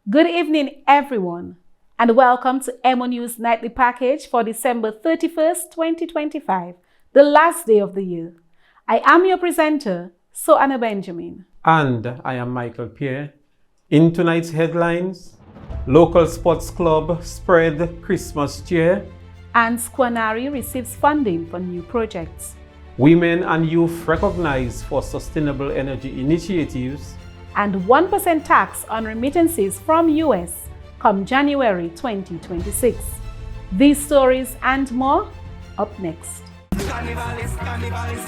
Good evening, everyone, and welcome to EmoNews Nightly Package for December 31st, 2025, the last day of the year. I am your presenter, Soana Benjamin. And I am Michael Pierre. In tonight's headlines, local sports club spread Christmas cheer. And Squanari receives funding for new projects. Women and youth recognized for sustainable energy initiatives. And 1% tax on remittances from US come January 2026. These stories and more up next. Carnivalist,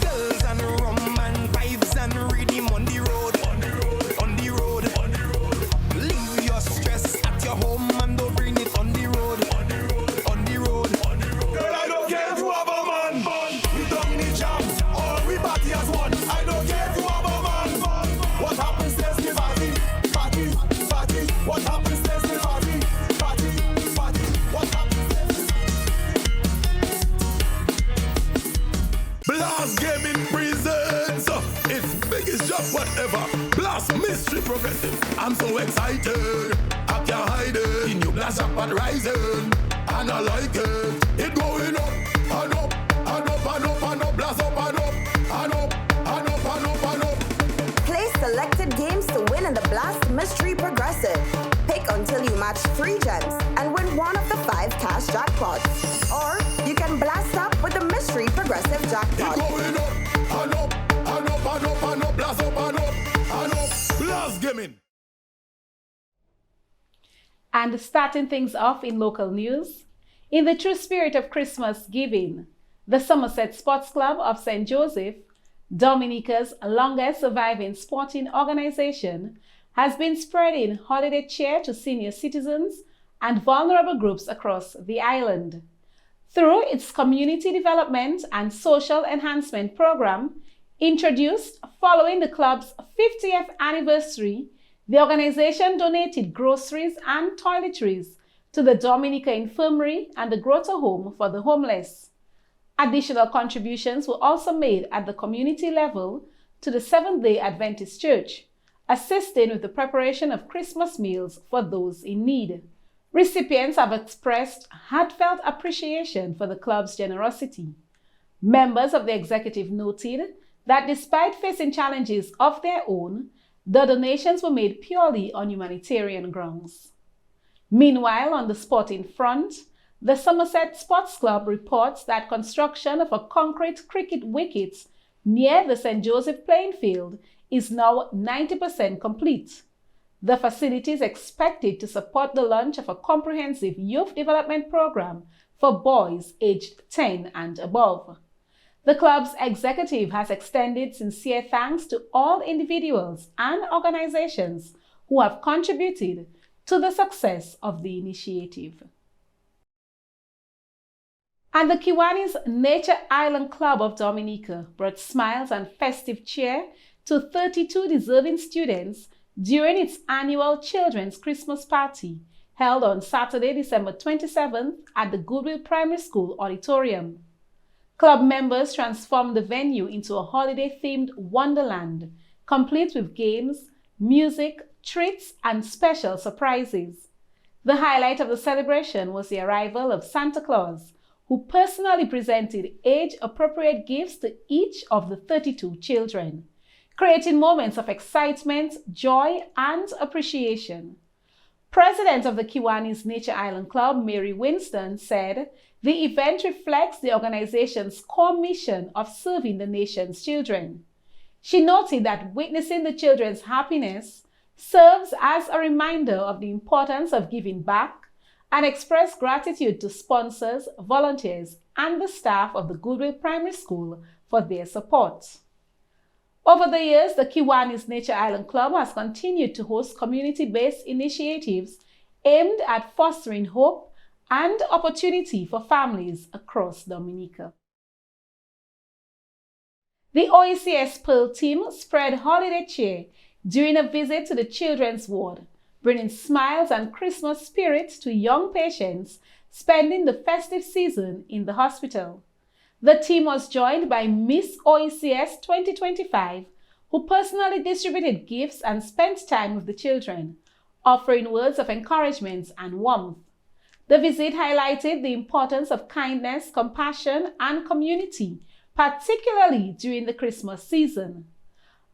girls and rum and vibes and rhythm on the road. Leave your stress at your home and don't bring it on the road. Girl, I don't care if you have a man. We don't need jams or we party as one. I don't care if you have a man. What happens stays the party. What happens stays the party. What happens stays Blast Gaming presents its biggest job whatever. Blast Mystery Progressive. I'm so excited. I can't hide it. The new Blast up and rising. And I like it. It going up and up and up and up and up. Blast up and up and up and up and up and up. Play selected games to win in the Blast Mystery Progressive. Pick until you match 3 gems and win one of the 5 cash jackpots. Or you can blast up with the Mystery Progressive jackpot. It going up and up and up and up and up. Blast up and up and up. Blast Gaming. And starting things off in local news, in the true spirit of Christmas giving, the Somerset Sports Club of St. Joseph, Dominica's longest surviving sporting organization, has been spreading holiday cheer to senior citizens and vulnerable groups across the island. Through its community development and social enhancement program, introduced following the club's 50th anniversary, the organization donated groceries and toiletries to the Dominica Infirmary and the Grotto Home for the Homeless. Additional contributions were also made at the community level to the Seventh-day Adventist Church, assisting with the preparation of Christmas meals for those in need. Recipients have expressed heartfelt appreciation for the club's generosity. Members of the executive noted that despite facing challenges of their own, the donations were made purely on humanitarian grounds. Meanwhile, on the sporting front, the Somerset Sports Club reports that construction of a concrete cricket wicket near the St. Joseph playing field is now 90% complete. The facility is expected to support the launch of a comprehensive youth development program for boys aged 10 and above. The club's executive has extended sincere thanks to all individuals and organizations who have contributed to the success of the initiative. And the Kiwanis Nature Island Club of Dominica brought smiles and festive cheer to 32 deserving students during its annual Children's Christmas Party held on Saturday, December 27th at the Goodwill Primary School Auditorium. Club members transformed the venue into a holiday-themed wonderland, complete with games, music, treats, and special surprises. The highlight of the celebration was the arrival of Santa Claus, who personally presented age-appropriate gifts to each of the 32 children, creating moments of excitement, joy, and appreciation. President of the Kiwanis Nature Island Club, Mary Winston, said the event reflects the organization's core mission of serving the nation's children. She noted that witnessing the children's happiness serves as a reminder of the importance of giving back and expressed gratitude to sponsors, volunteers, and the staff of the Goodwill Primary School for their support. Over the years, the Kiwanis Nature Island Club has continued to host community-based initiatives aimed at fostering hope and opportunity for families across Dominica. The OECS Pearl team spread holiday cheer during a visit to the children's ward, bringing smiles and Christmas spirit to young patients spending the festive season in the hospital. The team was joined by Miss OECS 2025, who personally distributed gifts and spent time with the children, offering words of encouragement and warmth. The visit highlighted the importance of kindness, compassion, and community, particularly during the Christmas season.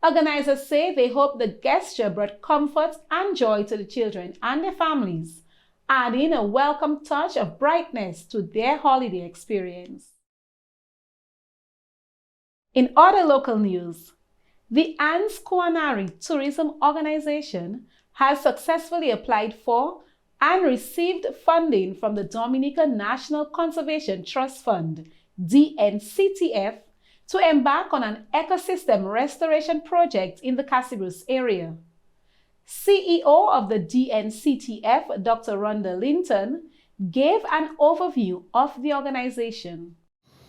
Organizers say they hope the gesture brought comfort and joy to the children and their families, adding a welcome touch of brightness to their holiday experience. In other local news, the Anne's Culinary Tourism Organization has successfully applied for and received funding from the Dominica National Conservation Trust Fund, DNCTF, to embark on an ecosystem restoration project in the Casibus area. CEO of the DNCTF, Dr. Rhonda Linton, gave an overview of the organization.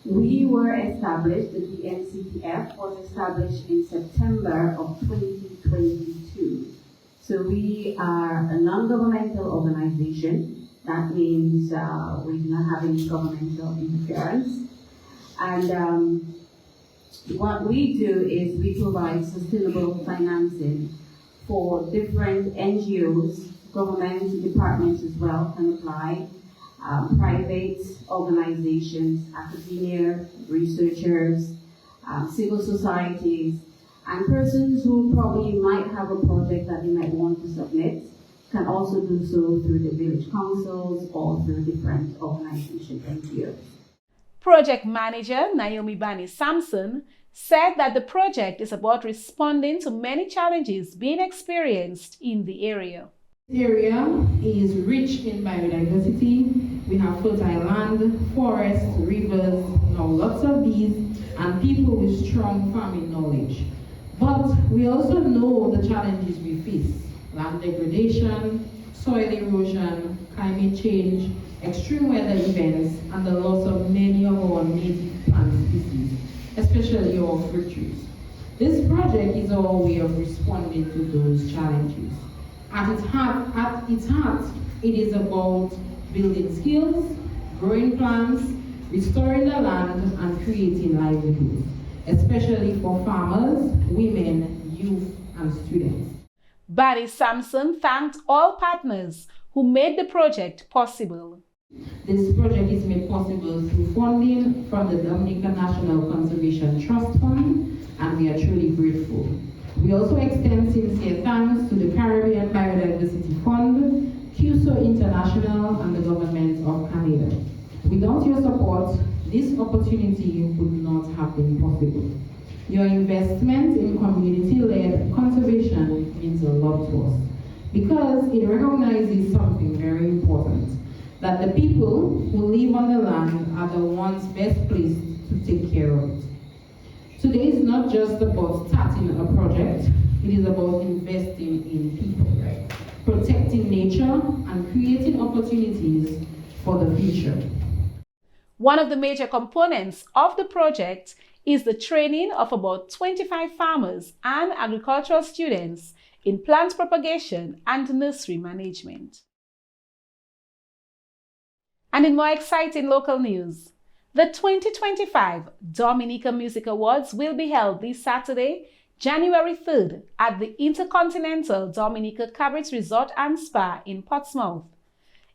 We were established, the DNCTF was established in September of 2022. So we are a non-governmental organization. That means we do not have any governmental interference. And what we do is we provide sustainable financing for different NGOs, government departments as well can apply, private organizations, academia, researchers, civil societies, and persons who probably might have a project that they might want to submit can also do so through the village councils or through different organizations, NGOs. Project manager Naomi Bani Sampson said that the project is about responding to many challenges being experienced in the area. The area is rich in biodiversity. We have fertile land, forests, rivers, lots of bees, and people with strong farming knowledge. But we also know the challenges we face: land degradation, soil erosion, climate change, extreme weather events, and the loss of many of our native plant species, especially our fruit trees. This project is our way of responding to those challenges. At its heart, it is about building skills, growing plants, restoring the land, and creating livelihoods, especially for farmers, women, youth, and students. Barry Sampson thanked all partners who made the project possible. This project is made possible through funding from the Dominica National Conservation Trust Fund, and we are truly grateful. We also extend sincere thanks to the Caribbean Biodiversity Fund, QSO International, and the Government of Canada. Without your support, this opportunity would not have been possible. Your investment in community-led conservation means a lot to us because it recognizes something very important, that the people who live on the land are the ones best placed to take care of it. Today is not just about starting a project, it is about investing in people, protecting nature, and creating opportunities for the future. One of the major components of the project is the training of about 25 farmers and agricultural students in plant propagation and nursery management. And in more exciting local news, the 2025 Dominica Music Awards will be held this Saturday, January 3rd at the Intercontinental Dominica Cabaret Resort and Spa in Portsmouth.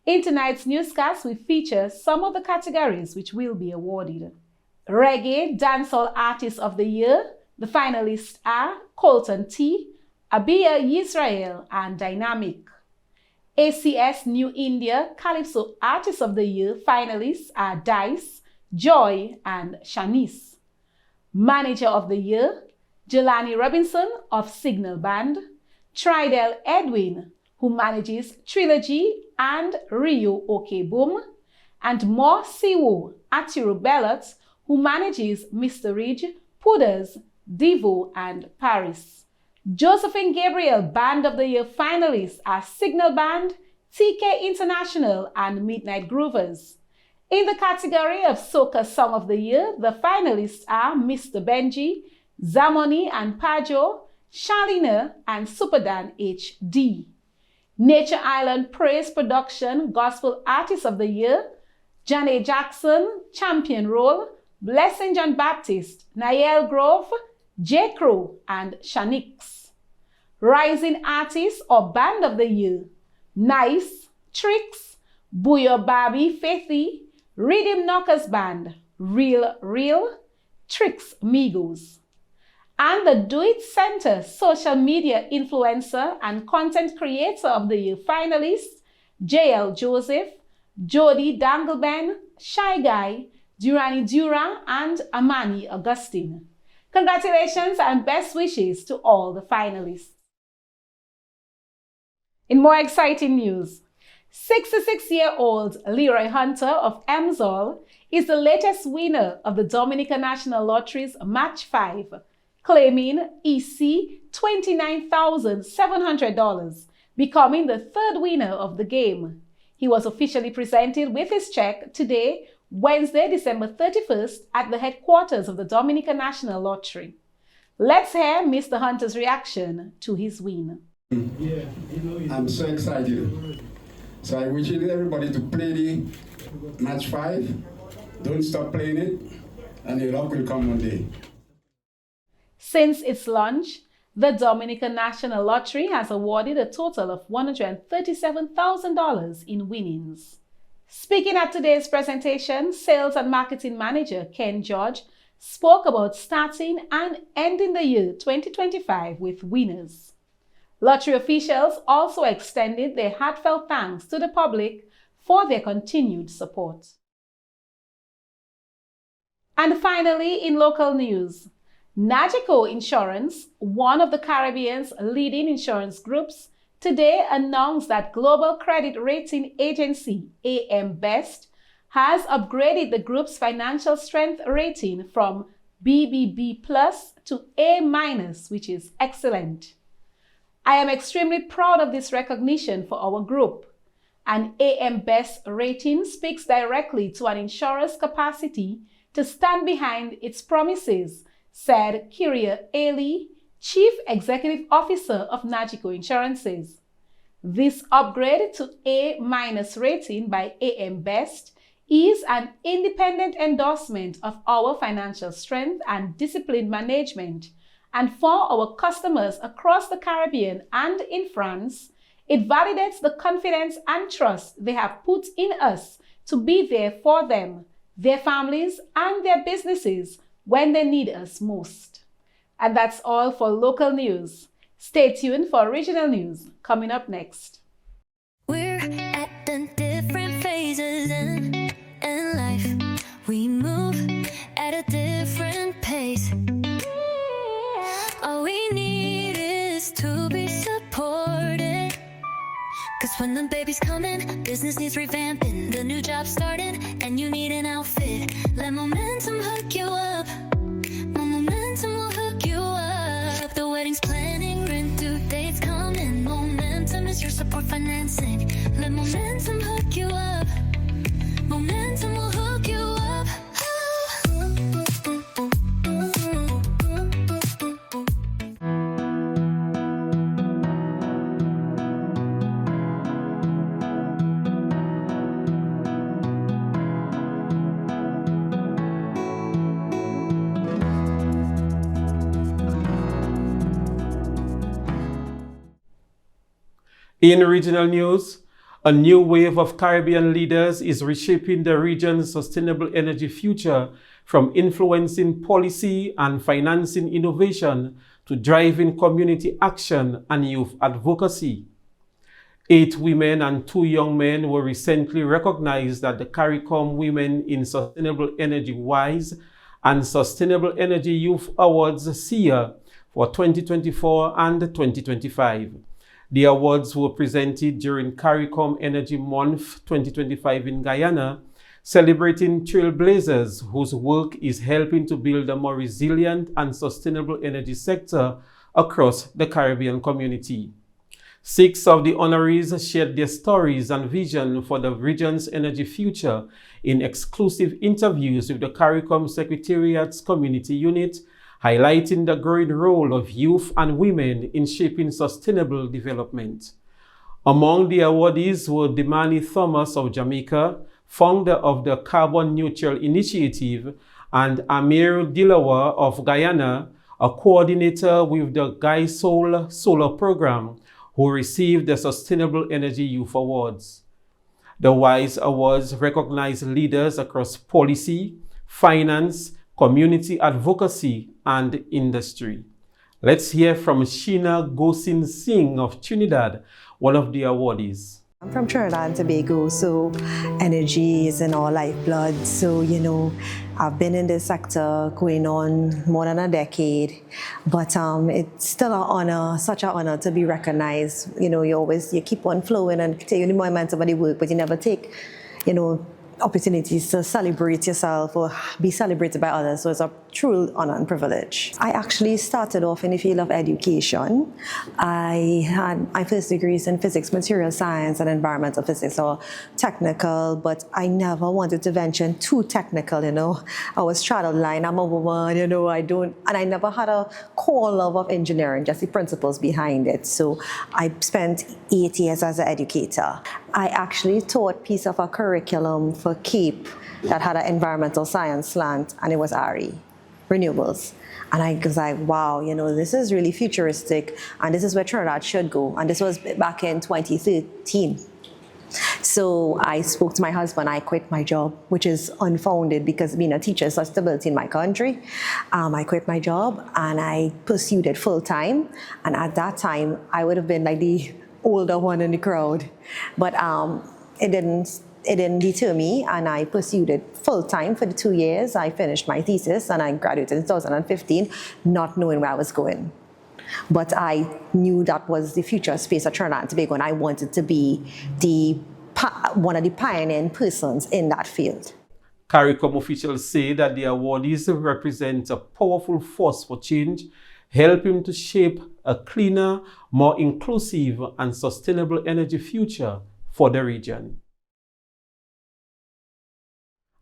In tonight's newscast, we feature some of the categories which will be awarded. Reggae Dancehall Artist of the Year, the finalists are Colton T, Abia Yisrael, and Dynamic. ACS New India Calypso Artist of the Year finalists are Dice, Joy, and Shanice. Manager of the Year, Jelani Robinson of Signal Band, Tridel Edwin, who manages Trilogy and Rio OK Boom, and Mo Siwo Atiru Bellot, who manages Mr. Ridge, Pudders, Divo, and Paris. Josephine Gabriel Band of the Year finalists are Signal Band, TK International, and Midnight Groovers. In the category of Soca Song of the Year, the finalists are Mr. Benji, Zamoni and Pajo, Shalina, and Superdan HD. Nature Island Praise Production Gospel Artist of the Year, Janae Jackson, Champion Role, Blessing John Baptist, Nael Grove, J. Crow, and Shanix. Rising Artist or Band of the Year, Nice, Tricks, Booyah Barbie, Faithy, Rhythm Knockers Band, Real, Tricks Migos. And the Do It Center Social Media Influencer and Content Creator of the Year finalists, JL Joseph, Jody Dangleben, Shy Guy, Durani Dura, and Amani Augustine. Congratulations and best wishes to all the finalists. In more exciting news, 66-year-old Leroy Hunter of Emsall is the latest winner of the Dominica National Lottery's Match 5, claiming EC $29,700, becoming the third winner of the game. He was officially presented with his check today, Wednesday, December 31st, at the headquarters of the Dominica National Lottery. Let's hear Mr. Hunter's reaction to his win. I'm so excited. So I wish everybody to play the Match 5. Don't stop playing it, and your luck will come one day. Since its launch, the Dominica National Lottery has awarded a total of $137,000 in winnings. Speaking at today's presentation, Sales and Marketing Manager Ken George spoke about starting and ending the year 2025 with winners. Lottery officials also extended their heartfelt thanks to the public for their continued support. And finally, in local news, Nagico Insurance, one of the Caribbean's leading insurance groups, today announced that global credit rating agency AM Best has upgraded the group's financial strength rating from BBB+ to A-, which is excellent. I am extremely proud of this recognition for our group. An AM Best rating speaks directly to an insurer's capacity to stand behind its promises, said Kyria Ailey, Chief Executive Officer of Nagico Insurances. This upgrade to A- rating by AM Best is an independent endorsement of our financial strength and disciplined management, and for our customers across the Caribbean and in France, it validates the confidence and trust they have put in us to be there for them, their families, and their businesses when they need us most. And that's all for local news. Stay tuned for regional news coming up next. We're at the different phases in life. We move at a different pace. All we need is to be supported. Cause when the baby's coming, business needs revamping, the new job starting, and you need an outfit. Let momentum hook you up. Momentum will hook you up. The wedding's planning, rent due dates coming. Momentum is your support financing. Let momentum hook you up. Momentum will hook you up. In regional news, a new wave of Caribbean leaders is reshaping the region's sustainable energy future, from influencing policy and financing innovation to driving community action and youth advocacy. 8 women and 2 young men were recently recognized at the CARICOM Women in Sustainable Energy WISE and Sustainable Energy Youth Awards SIA for 2024 and 2025. The awards were presented during CARICOM Energy Month 2025 in Guyana, celebrating trailblazers whose work is helping to build a more resilient and sustainable energy sector across the Caribbean community. 6 of the honorees shared their stories and vision for the region's energy future in exclusive interviews with the CARICOM Secretariat's Community Unit, highlighting the growing role of youth and women in shaping sustainable development. Among the awardees were Demani Thomas of Jamaica, founder of the Carbon Neutral Initiative, and Amir Dilawa of Guyana, a coordinator with the Guy Soul Solar Program, who received the Sustainable Energy Youth Awards. The WISE Awards recognize leaders across policy, finance, community advocacy, and industry. Let's hear from Sheena Gosin Singh of Trinidad, one of the awardees. I'm from Trinidad and Tobago, so energy is in our lifeblood. So, I've been in this sector going on more than a decade, but it's still an honor, such an honor to be recognized. You keep on flowing and taking the momentum of the work, but you never take, opportunities to celebrate yourself or be celebrated by others. So it's a true honor and privilege. I actually started off in the field of education. I had my first degrees in physics, material science, and environmental physics, or technical, but I never wanted to venture too technical, I was straddled line, I'm a woman, and I never had a core love of engineering, just the principles behind it. So I spent 8 years as an educator. I actually taught piece of a curriculum for CAPE that had an environmental science slant, and it was RE, renewables. And I was like, wow, this is really futuristic, and this is where Trinidad should go. And this was back in 2013. So I spoke to my husband, I quit my job, which is unfounded because being a teacher is such stability in my country. I quit my job and I pursued it full time. And at that time, I would have been like the older one in the crowd. But it didn't deter me, and I pursued it full time for the 2 years. I finished my thesis and I graduated in 2015, not knowing where I was going. But I knew that was the future space of Trinidad and Tobago, and I wanted to be one of the pioneering persons in that field. CARICOM officials say that the awardees represent a powerful force for change, helping to shape a cleaner, more inclusive and sustainable energy future for the region.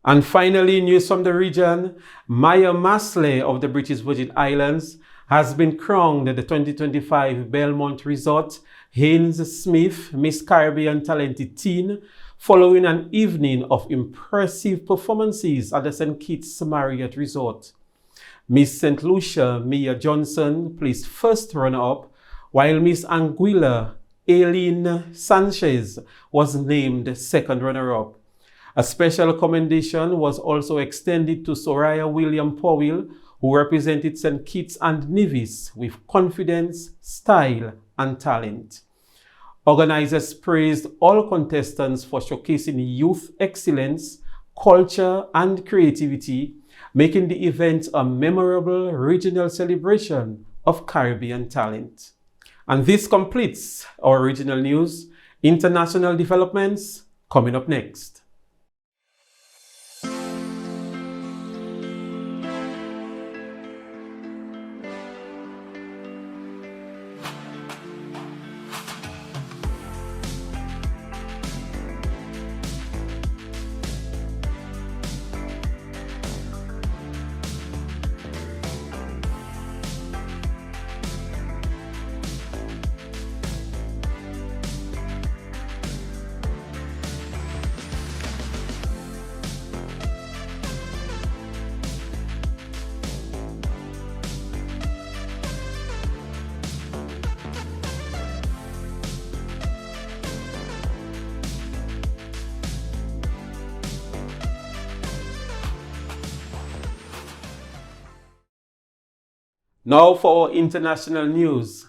And finally, news from the region. Maya Masley of the British Virgin Islands has been crowned the 2025 Belmont Resort Haynes Smith Miss Caribbean Talented Teen following an evening of impressive performances at the St. Kitts Marriott Resort. Miss St. Lucia Mia Johnson placed first runner-up, while Miss Anguilla Aileen Sanchez was named second runner-up. A special commendation was also extended to Soraya William Powell, who represented St. Kitts and Nevis with confidence, style, and talent. Organizers praised all contestants for showcasing youth excellence, culture, and creativity, making the event a memorable regional celebration of Caribbean talent. And this completes our regional news. International developments coming up next. Now for our international news.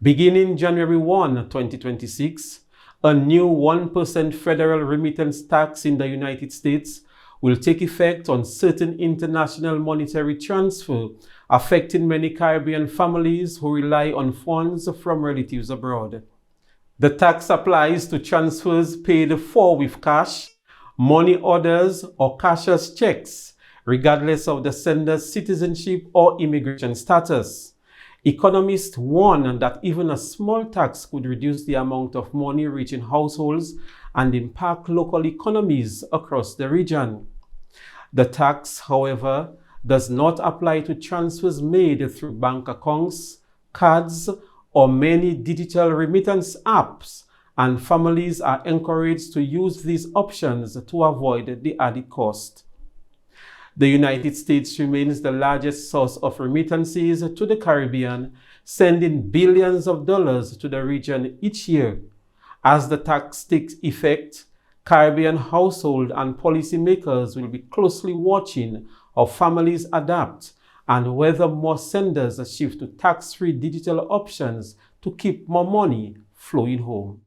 Beginning January 1, 2026, a new 1% federal remittance tax in the United States will take effect on certain international monetary transfer, affecting many Caribbean families who rely on funds from relatives abroad. The tax applies to transfers paid for with cash, money orders, or cashier's checks, regardless of the sender's citizenship or immigration status. Economists warn that even a small tax could reduce the amount of money reaching households and impact local economies across the region. The tax, however, does not apply to transfers made through bank accounts, cards, or many digital remittance apps, and families are encouraged to use these options to avoid the added cost. The United States remains the largest source of remittances to the Caribbean, sending billions of dollars to the region each year. As the tax takes effect, Caribbean households and policymakers will be closely watching how families adapt and whether more senders shift to tax-free digital options to keep more money flowing home.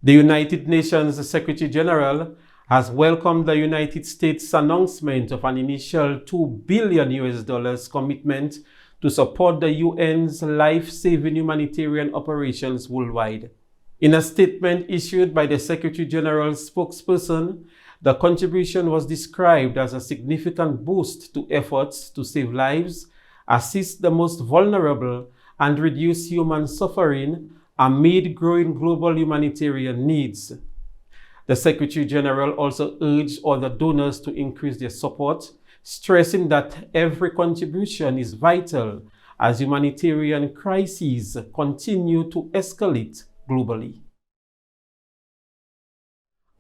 The United Nations Secretary General has welcomed the United States' announcement of an initial $2 billion commitment to support the UN's life-saving humanitarian operations worldwide. In a statement issued by the Secretary General's spokesperson, the contribution was described as a significant boost to efforts to save lives, assist the most vulnerable, and reduce human suffering amid growing global humanitarian needs. The Secretary General also urged other donors to increase their support, stressing that every contribution is vital as humanitarian crises continue to escalate globally.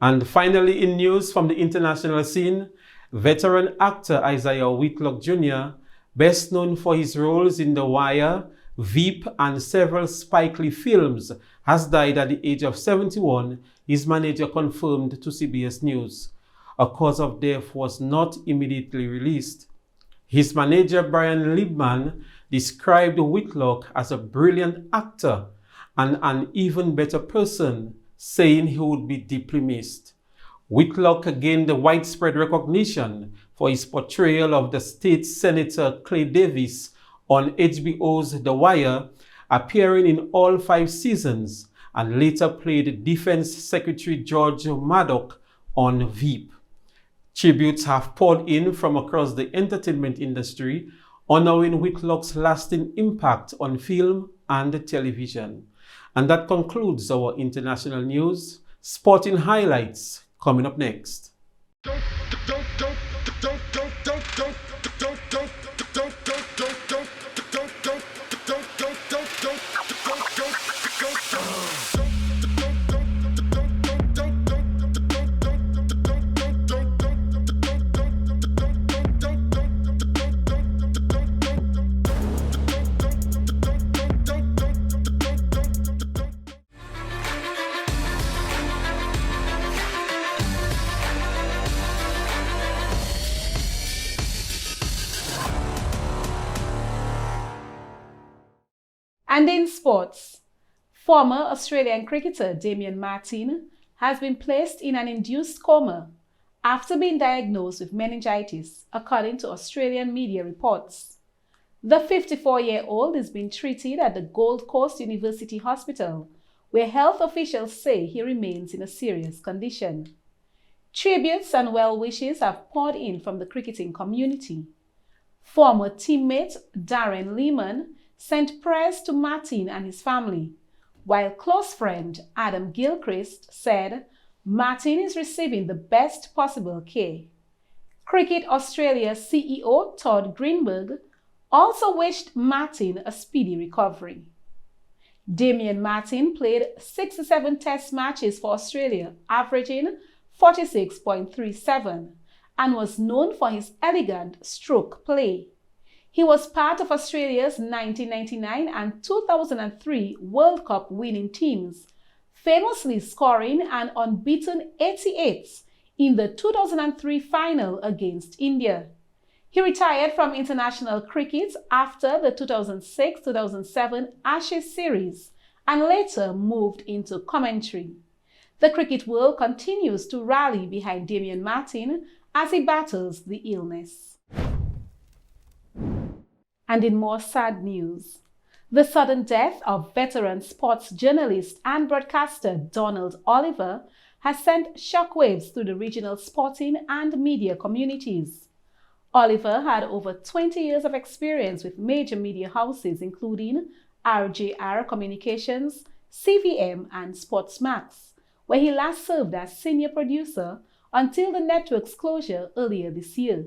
And finally, in news from the international scene, veteran actor Isaiah Whitlock Jr., best known for his roles in The Wire, Veep, and several Spike Lee films, has died at the age of 71, his manager confirmed to CBS News. A cause of death was not immediately released. His manager, Brian Liebman, described Whitlock as a brilliant actor and an even better person, saying he would be deeply missed. Whitlock gained widespread recognition for his portrayal of the state senator Clay Davis on HBO's The Wire, appearing in all 5 seasons, and later played Defense Secretary George Maddox on Veep. Tributes have poured in from across the entertainment industry, honoring Whitlock's lasting impact on film and television. And that concludes our international news. Sporting highlights coming up next. And in sports, former Australian cricketer Damian Martyn has been placed in an induced coma after being diagnosed with meningitis, according to Australian media reports. The 54-year-old is being treated at the Gold Coast University Hospital, where health officials say he remains in a serious condition. Tributes and well wishes have poured in from the cricketing community. Former teammate Darren Lehman sent prayers to Martyn and his family, while close friend Adam Gilchrist said Martyn is receiving the best possible care. Cricket Australia CEO Todd Greenberg also wished Martyn a speedy recovery. Damian Martyn played 67 test matches for Australia, averaging 46.37, and was known for his elegant stroke play. He was part of Australia's 1999 and 2003 World Cup winning teams, famously scoring an unbeaten 88 in the 2003 final against India. He retired from international cricket after the 2006-2007 Ashes series and later moved into commentary. The cricket world continues to rally behind Damian Martyn as he battles the illness. And in more sad news, the sudden death of veteran sports journalist and broadcaster Donald Oliver has sent shockwaves through the regional sporting and media communities. Oliver had over 20 years of experience with major media houses including RJR Communications, CVM, and Sportsmax, where he last served as senior producer until the network's closure earlier this year.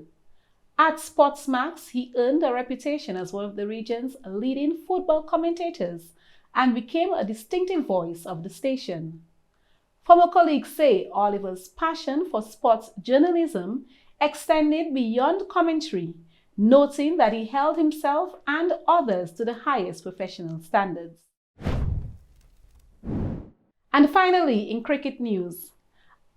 At Sportsmax, he earned a reputation as one of the region's leading football commentators and became a distinctive voice of the station. Former colleagues say Oliver's passion for sports journalism extended beyond commentary, noting that he held himself and others to the highest professional standards. And finally, in cricket news,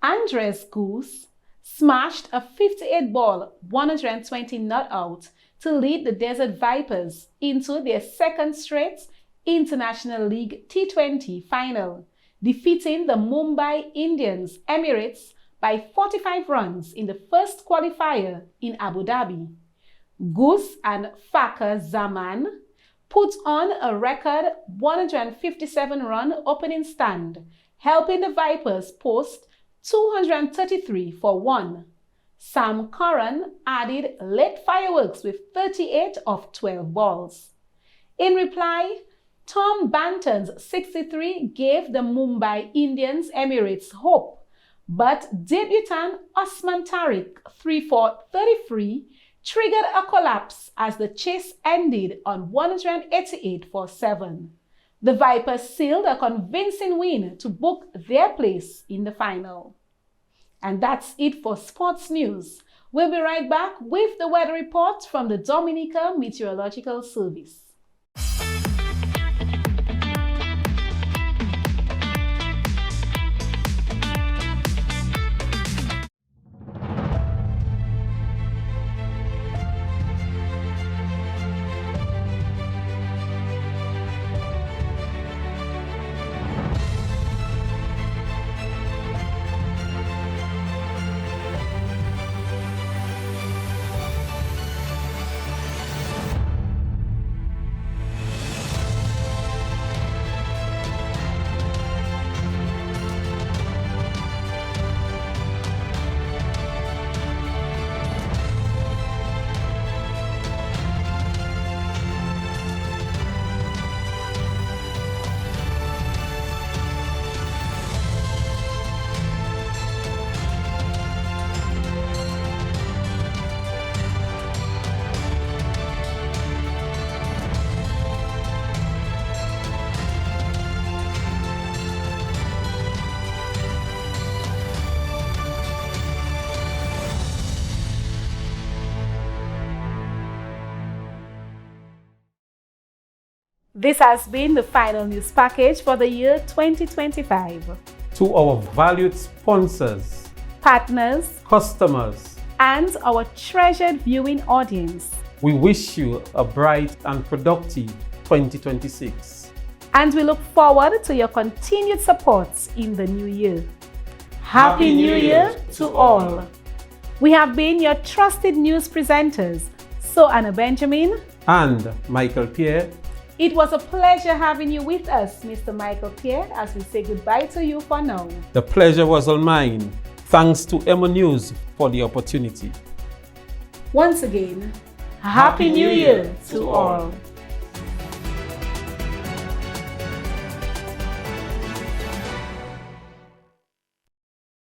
Andres Goose smashed a 58-ball, 120 not out to lead the Desert Vipers into their second straight International League T20 final, defeating the Mumbai Indians Emirates by 45 runs in the first qualifier in Abu Dhabi. Goose and Fakhar Zaman put on a record 157-run opening stand, helping the Vipers post 233 for 1. Sam Curran added late fireworks with 38 of 12 balls. In reply, Tom Banton's 63 gave the Mumbai Indians Emirates hope, but debutant Osman Tariq 3 for 33 triggered a collapse as the chase ended on 188 for 7. The Vipers sealed a convincing win to book their place in the final. And that's it for sports news. We'll be right back with the weather report from the Dominica Meteorological Service. This has been the final news package for the year 2025. To our valued sponsors, Partners, customers, and our treasured viewing audience, we wish you a bright and productive 2026. and we look forward to your continued support in the new year. Happy New Year to all. We have been your trusted news presenters, So Anna Benjamin and Michael Pierre. It was a pleasure having you with us, Mr. Michael Pierre, as we say goodbye to you for now. The pleasure was all mine. Thanks to EmoNews for the opportunity. Once again, Happy New Year to all.